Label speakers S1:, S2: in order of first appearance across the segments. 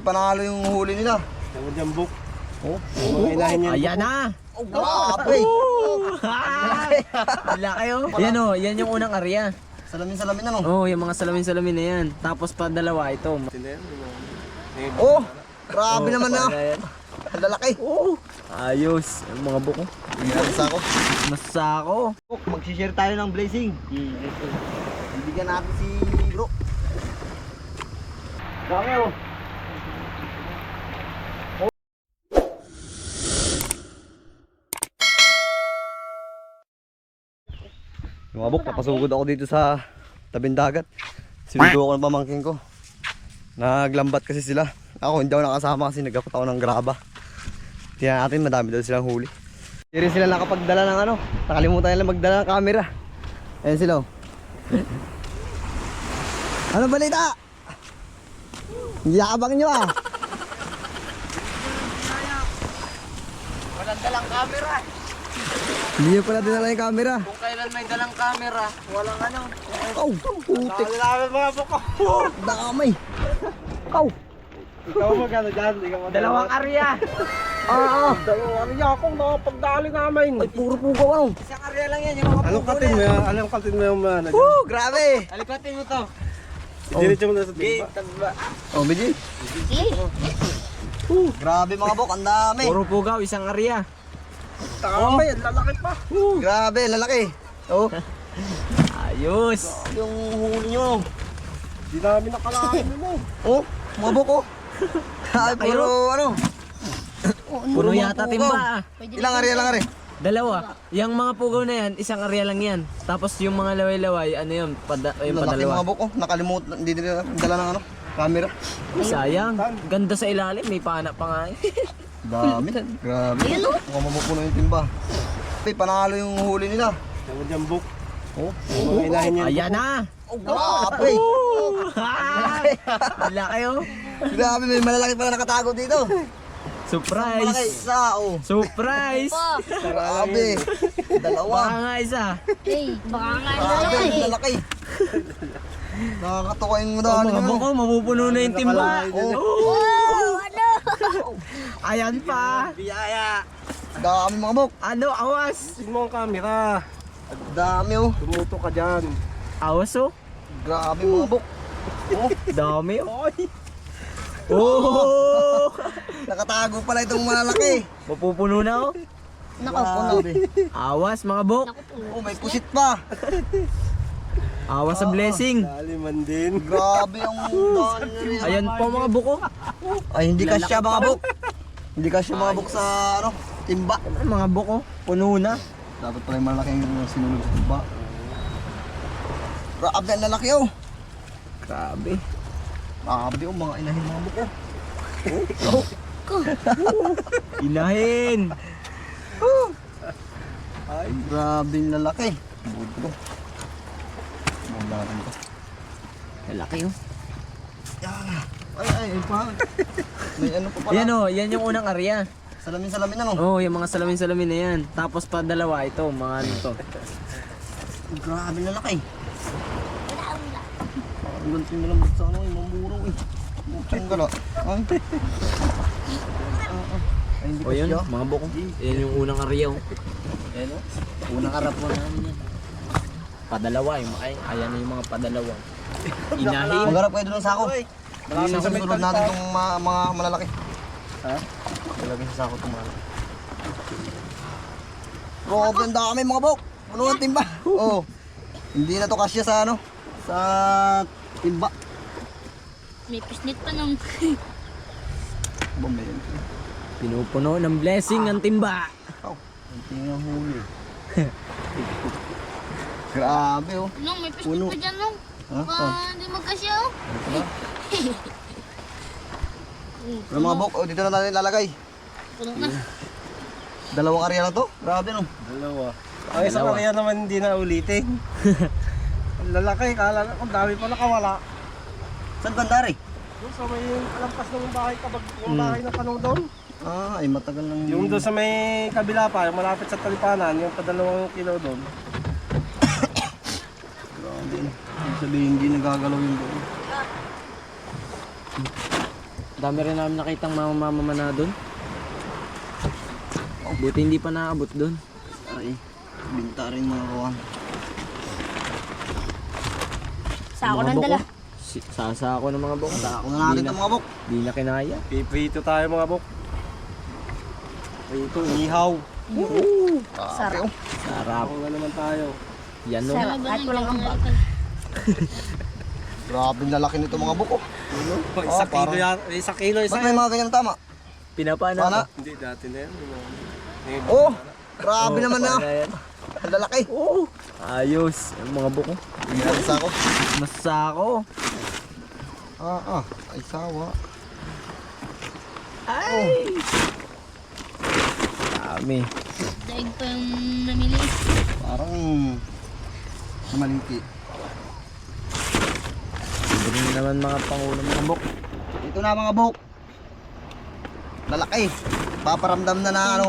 S1: Panalo yung huli nila.
S2: Yung jambok.
S1: Oh,
S3: Ayan na!
S1: oh, grabe!
S3: Wala kayo. Yan o, yan yung unang area.
S1: Salamin-salamin na no?
S3: Oh, yung mga salamin-salamin na yan. Tapos pa dalawa ito.
S1: Oh, grabe
S3: Oh,
S1: naman na.
S3: paano yan?
S1: Ang lalaki.
S3: Oh, ayos. Yung mga buko.
S1: Tingnan natin sa ako.
S3: Masako.
S1: Mag-share tayo ng blazing. Bibigyan natin si bro.
S2: Dami oh.
S1: Yung abok, napasugod ako dito sa tabing dagat. Sinudo ako ng pamangkin ko. Naglambat kasi sila. Ako hindi ako nakasama kasi nagkapot ako ng graba. Tingnan natin, madami daw silang huli. Hindi rin sila nakapagdala ng ano. Nakalimutan nila magdala ng camera. Ayan sila oh. Ano balita? Yakabang nyo ah.
S3: Walang dalang camera.
S1: Hindi nyo pala dinala yung camera.
S3: Kung kailan may dalang camera, walang ano.
S1: Oh, putik.
S2: Dami mga buko.
S1: Damay. Oh.
S2: Ikaw magano dyan? Ikaw magano.
S3: Dalawang area.
S2: Dalawang niya akong nakapagdali namin.
S1: Ay, puro pugaw ano.
S3: Isang area lang yan, yung mga
S2: Anong katin mo yan? Anong katin mo yung mga
S1: Woo, grabe.
S3: Alikatin mo to.
S2: diretso mo na sa timba.
S3: Tagba.
S1: Oh, Biji. Grabe mga bok, ang dami.
S3: Puro pugaw, isang area.
S2: Tama yan, lalaki pa.
S1: Grabe, lalaki. Oh,
S3: Ayos.
S1: yung huli nyo.
S2: Di namin nakalain mo.
S1: Oh, mga bok oh. Ay, puro ano.
S3: Puno
S1: mga
S3: yata
S1: pugaw.
S3: timba.
S1: Ilang ari, ilang ari.
S3: Dalawa. Yung mga pugaw na yan, isang area lang yan. Tapos yung mga laway-laway, ano yun, yung
S1: Lalaki mga
S3: padalawa.
S1: bok oh. Nakalimutan, hindi nila dala ng ano, camera.
S3: Sayang. Ganda sa ilalim, may pana pa nga eh.
S1: Dami. Grabe. Mukhang mabupuno yung timba. Ay, panalo yung huli nila.
S2: Yung jambok.
S1: Oh,
S2: Yung mga inahin niya.
S3: Ayan na!
S1: oh grabe.
S3: Wala kayo.
S1: Grabe, may malalaki pala nakatago dito. Malaki,
S3: Surprise!
S1: isa oh.
S3: Surprise!
S1: Grabe. Dalawa.
S3: Baka nga isa.
S4: Baka nga
S1: Grabe,
S4: lalaki.
S1: lalaki. Nakakatuwa yung
S3: Oh,
S1: daan
S3: mga
S1: nyo.
S3: buko, mapupuno na yung timba.
S1: Oh,
S4: Oh, ano?
S3: Ayan pa.
S2: Biyaya.
S1: dami mga bok.
S3: Ano, awas?
S2: Tignan mo ang camera.
S1: Dami oh.
S2: Tumuto ka dyan.
S3: Awas oh.
S1: Grabe mga bok. Oh,
S3: Dami oh. Oh!
S1: nakatago pala itong malalaki.
S3: Mapupuno na oh.
S4: Nakapuno.
S1: Grabe.
S3: Awas mga bok.
S4: Nakapuno.
S1: Oh, may pusit pa.
S3: Awas sa blessing.
S2: Daliman din.
S1: Grabe ang daan nyo.
S3: Ayan po mga buko.
S1: Ay, hindi kasya mga bok. Hindi kasya mga bok sa ano, timba.
S3: Mga buko, puno na.
S1: Dapat pala yung malaking sinulog sa timba. Grabe ang lalaki oh.
S3: Grabe.
S1: Grabe oh, mga inahin mga bok oh.
S3: Inahin.
S1: Ay, grabe yung lalaki. Buti ko. Maglaran ko.
S3: Laki oh.
S1: Ay, pa. May ano pa pala.
S3: Yan oh, yan yung unang area.
S1: Salamin-salamin na no.
S3: Oh, yung mga salamin-salamin na yan. Tapos pa dalawa ito, mga ano to.
S1: Grabe na laki. Ang ganito yung malambot sa ano, yung mamuro eh. Buksan ka la. Ay. Ay, hindi
S3: O yun,
S1: kasya.
S3: mga buko. Yan yung unang area oh. Yan oh. Unang harap mo namin yan. Padalawa yung ayan na yung mga padalawa. Inahin.
S1: Magharap kayo doon sa sako.
S2: Malapit
S1: Isang
S2: sa may
S1: susunod natin itong mga malalaki.
S2: Ha?
S1: Ilagay sa sako itong malalaki. Grabe ang dami mga bok. Puno ang timba. Oo. Hindi na to kasya sa ano. Sa timba.
S4: May pisnit pa nung.
S1: Bombay yan.
S3: Pinupuno ng blessing ang timba.
S1: Oh, ang tingnan huli. Grabe oh.
S4: Nung, may pisnit
S1: Puno.
S4: pa dyan nung.
S1: Ha?
S4: Baka hindi magkasya oh.
S1: Ito ba? Pero mga bok, oh, dito na natin lalagay.
S4: Puno na.
S1: Dalawang area na to. Grabe no.
S2: Dalawa. Ang isang kaya naman hindi na ulitin. Ang lalaki, kala ko dami pa nakawala.
S1: Saan bandari?
S2: Doon sa may alampas ng bahay kabag yung bahay na tanong doon.
S1: Ah, ay matagal lang.
S2: Yung doon sa may kabila pa, yung malapit sa Talipanan, yung padalawang kilo doon.
S1: Grabe. Ibig sabihin, hindi nagagalaw yung doon.
S3: Dami rin namin nakitang mama na doon. Buti hindi pa naabot doon.
S1: Ay, binta rin mga kawan.
S4: Sa ako nang dala.
S3: Sasa ako ng mga bok.
S1: Ako na natin ito mga bok.
S3: Di na kinaya.
S2: Piprito tayo mga bok. Prito, ihaw.
S4: Sarap.
S3: Sarap.
S2: Ako na naman tayo.
S3: Yan no.
S4: Sarap. Kahit walang ambag.
S1: Grabe na laki nito mga bok. Oh.
S2: Isa kilo
S1: parang-
S2: yan. Isa kilo, isa
S1: Ba't may mga ganyan tama?
S3: Pinapana.
S1: Pana?
S2: Hindi, dati na yan.
S1: Oh, grabe naman na.
S3: Yan.
S1: Ang lalaki.
S3: Oo. Ayos. Ang mga buko.
S1: Hindi natin sa ako.
S3: Masako.
S1: Ay sawa.
S3: Ay. Dami.
S4: Daig pa yung namili.
S1: Parang malingki.
S3: Hindi rin naman mga pangulo mga bok.
S1: Ito na mga bok. Lalaki. Paparamdam na na ano.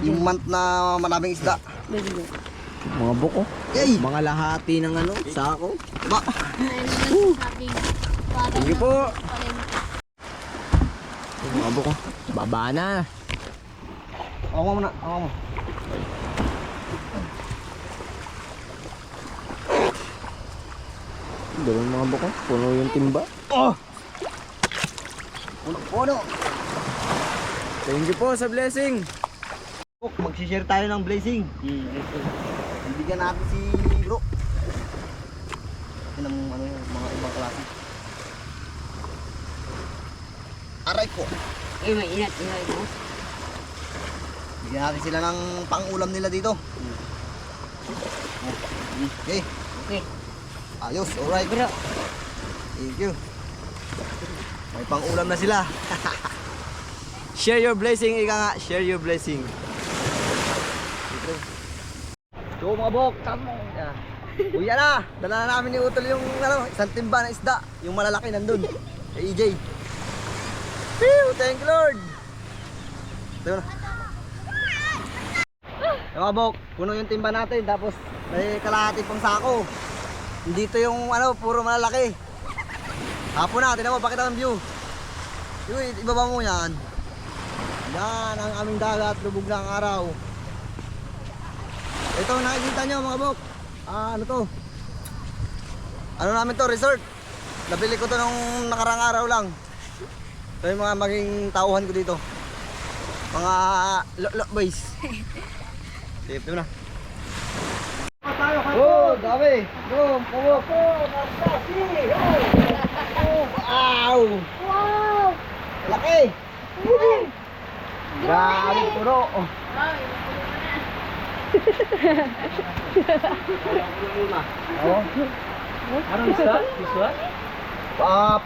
S1: Yung month na maraming isda.
S3: Mga buko.
S1: Yay!
S3: Mga lahati ng ano, sako.
S1: Ba?
S4: Ay, nagsasabing parang
S3: Thank you po.
S4: palengke.
S3: Mga buko. Baba na.
S1: Ako mo muna. Ako mo.
S3: Doon mga buko. Puno yung timba.
S1: Oh! Puno-puno.
S3: Thank you po sa blessing.
S1: Bok, magsishare tayo ng blessing. Bibigyan natin si bro. Yan ang ano, mga ibang klase. Aray ko.
S4: Eh, may inat.
S1: Bigyan natin sila ng pang-ulam nila dito. Okay.
S4: Okay.
S1: Ayos, alright bro. Thank you. May pang-ulam na sila. Share your blessing, ika nga. Share your blessing. So mga bok, tamo. Uya na. Dala na namin ni Utol yung ano, isang timba ng isda. Yung malalaki nandun. Kay EJ. Whew, thank you Lord. Ito na. Yung mga bok, puno yung timba natin. Tapos may kalahati pang sako. Dito yung ano, puro malalaki. Hapon na, tinan mo, pakita ng view. Yung ibaba mo yan. Yan ang aming dagat, lubog na ang araw. Ito nakikita nyo mga bok. Ano to? Ano namin to, resort. Nabili ko to nung nakarang araw lang. Ito yung mga maging tauhan ko dito. Mga lo boys. Ito na. Oh, dami. Boom, pumok. Wow!
S4: Wow!
S1: Laki! Grabe puro. Oh. Oh.
S2: Anong isda? Isda?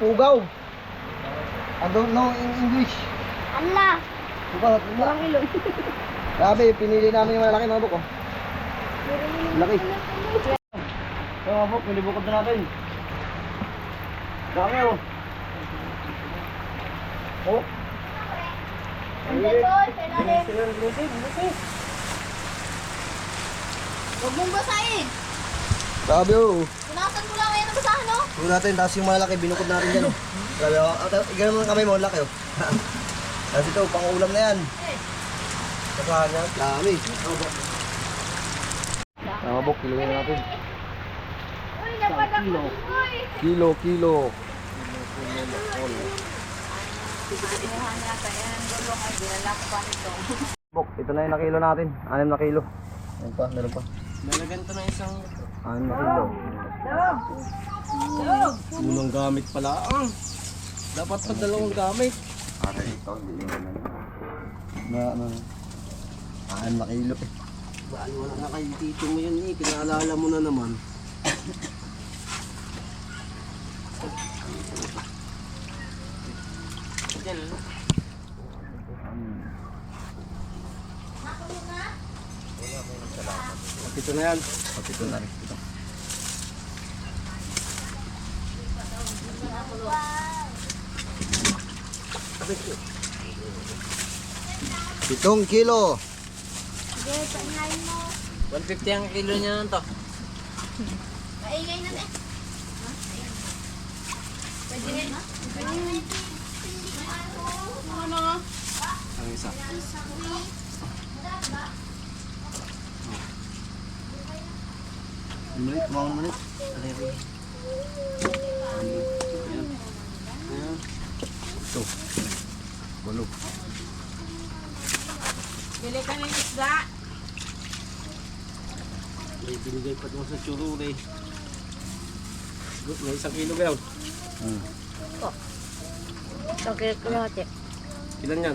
S1: Pugaw. I don't know in English.
S4: Ala!
S1: Pugaw, pugaw. Grabe, pinili namin yung malaki mga buk. Oh. Laki. So mga buk, pinibukod na natin. Dami oh. Oh.
S4: Andyan doon, sa ilalim. Huwag mong basahin.
S1: Grabe oh.
S4: Punasan mo lang ngayon ang basahan, no?
S1: Huwag natin, tapos yung malaki, binukod natin dyan oh. Grabe oh. Igano mo ng kamay mo, laki oh. Tapos ito, pang-ulam na yan. Kasahan yan. Dami. Mga buk, kiloin natin.
S4: Uy, napadak mo. Uy!
S3: Kilo.
S1: Buk, ito na yung nakilo natin. 6 na kilo. Ayun pa, meron pa.
S2: Nalagyan to na isang
S1: 6 na kilo.
S2: unang gamit pala. Dapat pa dalawang gamit.
S1: Na ano. 6 na kilo eh.
S2: Baan wala na kayo dito mo yun eh. Pinaalala mo na naman. Ito na yan.
S1: Pati ito na rin. Ito. Pitong kilo.
S4: Sige, painayin mo.
S3: 150 ang kilo niya to.
S4: Maingay na eh. Pwede rin, ha? Pwede rin.
S2: Ang isa.
S1: Malit, kumawang malit. Ito. Walo.
S5: Bili ka ng isda.
S2: May binigay pa doon sa churure. May 1 kilo ba yun?
S4: Okay, kalahati.
S2: Ilan yan?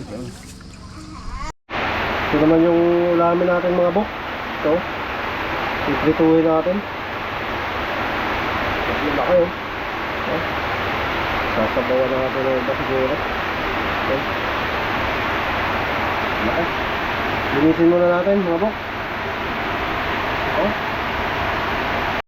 S2: Ito naman yung ulamin natin mga bok. Ito. Iprituhin natin. Yung laki oh. Sasabawan natin ng iba siguro. Okay. Laki. Linisin muna natin mga bok.